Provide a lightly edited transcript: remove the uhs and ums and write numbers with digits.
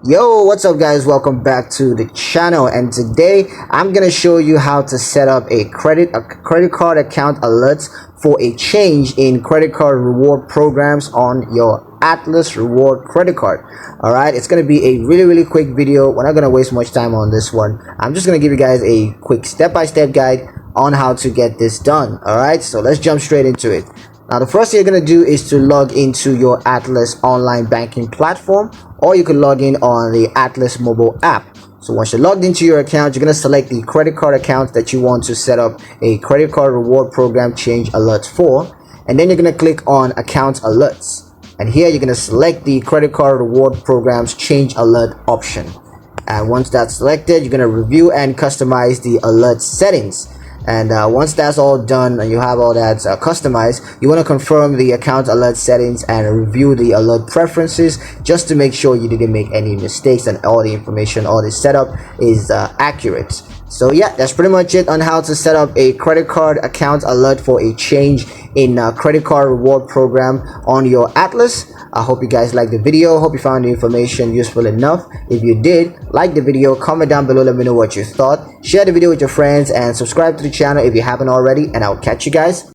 Yo, what's up guys? Welcome back to the channel, and today I'm gonna show you how to set up a credit card account alerts for a change in credit card reward programs on your Atlas reward credit card. All right, it's gonna be a really quick video. We're not gonna waste much time on this one. I'm just gonna give you guys a quick step-by-step guide on how to get this done. All right, so let's jump straight into it. Now, the first thing you're going to do is to log into your Atlas online banking platform, or you can log in on the Atlas mobile app. So once you're logged into your account, you're going to select the credit card account that you want to set up a credit card reward program change alerts for, and then you're going to click on account alerts. And here you're going to select the credit card reward programs change alert option. And once that's selected, you're going to review and customize the alert settings. And once that's all done and you have all that customized, you want to confirm the account alert settings and review the alert preferences just to make sure you didn't make any mistakes and all the information, all the setup is accurate. So yeah, that's pretty much it on how to set up a credit card account alert for a change in credit card reward program on your Atlas. I hope you guys liked the video. Hope you found the information useful enough. If you did, like the video, comment down below, let me know what you thought. Share the video with your friends and subscribe to the channel if you haven't already, and I'll catch you guys